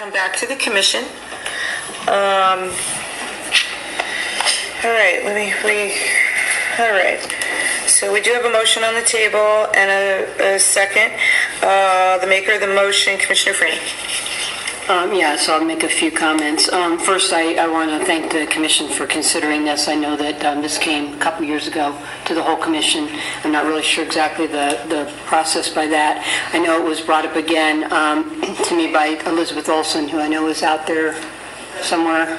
Come back to the commission. All right, all right. So we do have a motion on the table and a second. The maker of the motion, Commissioner Freeney. So I'll make a few comments. First, I want to thank the Commission for considering this. I know that this came a couple years ago to the whole Commission. I'm not really sure exactly the process by that. I know it was brought up again to me by Elizabeth Olson, who I know is out there somewhere.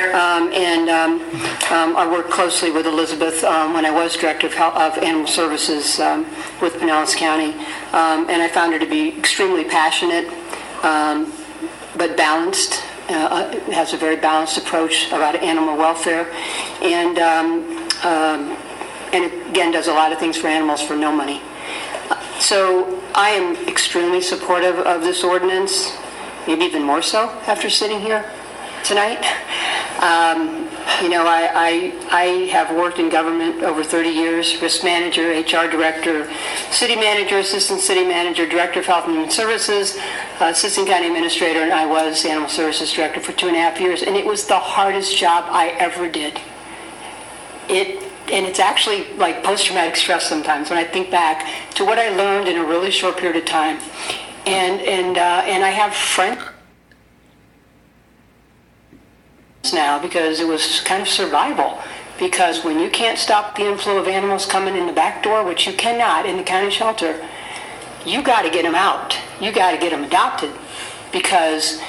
I worked closely with Elizabeth when I was Director of Animal Services with Pinellas County, and I found her to be extremely passionate, but balanced, has a very balanced approach about animal welfare, and again does a lot of things for animals for no money. So I am extremely supportive of this ordinance, maybe even more so after sitting here tonight. I have worked in government over 30 years, risk manager, HR director, city manager, assistant city manager, director of health and human services, assistant county administrator, and I was animal services director for 2.5 years, and it was the hardest job I ever did. And it's actually like post-traumatic stress sometimes when I think back to what I learned in a really short period of time. And I have friends now because it was kind of survival, because when you can't stop the inflow of animals coming in the back door, which you cannot in the county shelter, you got to get them out. You got to get them adopted, because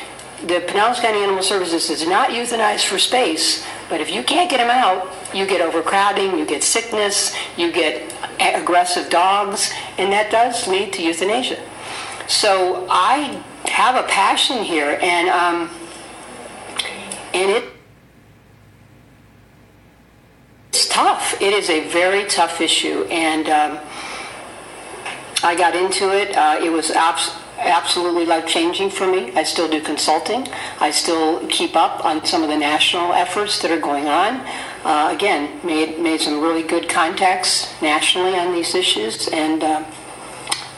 the Pinellas County Animal Services is not euthanized for space, but if you can't get them out, you get overcrowding, you get sickness, you get aggressive dogs, and that does lead to euthanasia. So I have a passion here, and it's tough. It is a very tough issue, and I got into it. It was absolutely life-changing for me. I still do consulting. I still keep up on some of the national efforts that are going on. Again, made some really good contacts nationally on these issues, and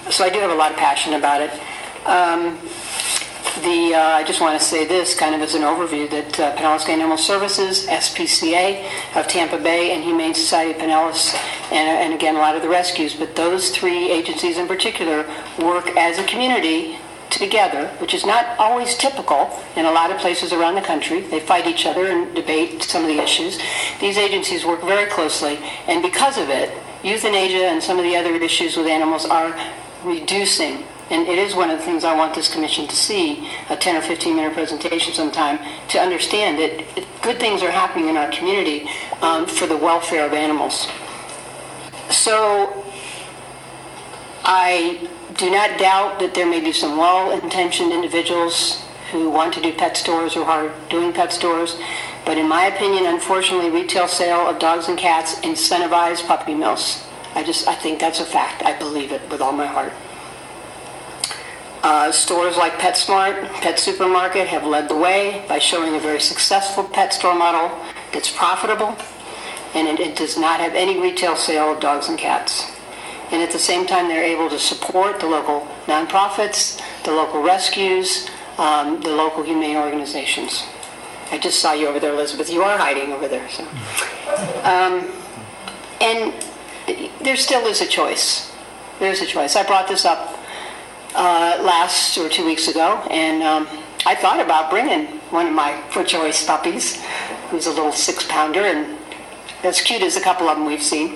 so I do have a lot of passion about it. I just want to say this kind of as an overview, that Pinellas County Animal Services, SPCA of Tampa Bay, and Humane Society of Pinellas, and again a lot of the rescues, but those three agencies in particular work as a community together, which is not always typical in a lot of places around the country. They fight each other and debate some of the issues. These agencies work very closely, and because of it, euthanasia and some of the other issues with animals are reducing. And it is one of the things I want this commission to see, a 10 or 15 minute presentation sometime, to understand that good things are happening in our community for the welfare of animals. So I do not doubt that there may be some well-intentioned individuals who want to do pet stores or are doing pet stores, but in my opinion, unfortunately, retail sale of dogs and cats incentivize puppy mills. I think that's a fact. I believe it with all my heart. Stores like PetSmart, Pet Supermarket have led the way by showing a very successful pet store model that's profitable, and it does not have any retail sale of dogs and cats. And at the same time, they're able to support the local nonprofits, the local rescues, the local humane organizations. I just saw you over there, Elizabeth. You are hiding over there. So. And there still is a choice. There's a choice. I brought this up last or 2 weeks ago, and I thought about bringing one of my for choice puppies, who's a little 6-pounder, and as cute as a couple of them we've seen,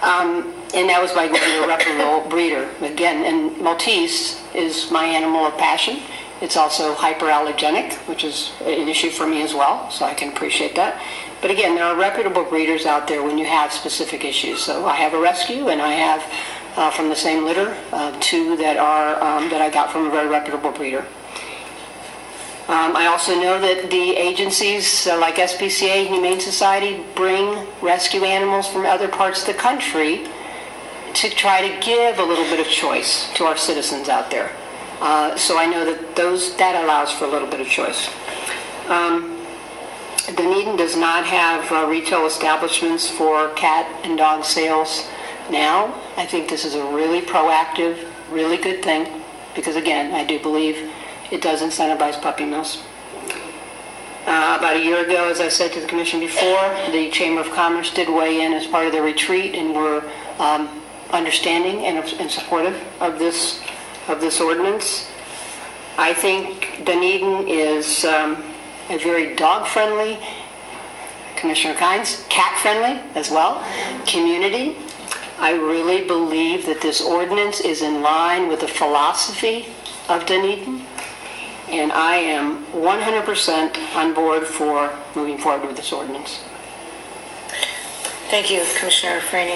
and that was by going to a reputable breeder. Again, and Maltese is my animal of passion. It's also hyperallergenic, which is an issue for me as well, so I can appreciate that. But again, there are reputable breeders out there when you have specific issues. So I have a rescue, and I have from the same litter, 2 that I got from a very reputable breeder. I also know that the agencies like SPCA, Humane Society, bring rescue animals from other parts of the country to try to give a little bit of choice to our citizens out there. So I know that that allows for a little bit of choice. Dunedin does not have retail establishments for cat and dog sales now. I think this is a really proactive, really good thing, because again, I do believe it does incentivize puppy mills. About a year ago, as I said to the commission before, the Chamber of Commerce did weigh in as part of their retreat and were understanding and supportive of this ordinance. I think Dunedin is a very dog-friendly, Commissioner Kynes, cat-friendly as well, community. I really believe that this ordinance is in line with the philosophy of Dunedin, and I am 100% on board for moving forward with this ordinance. Thank you, Commissioner Franny.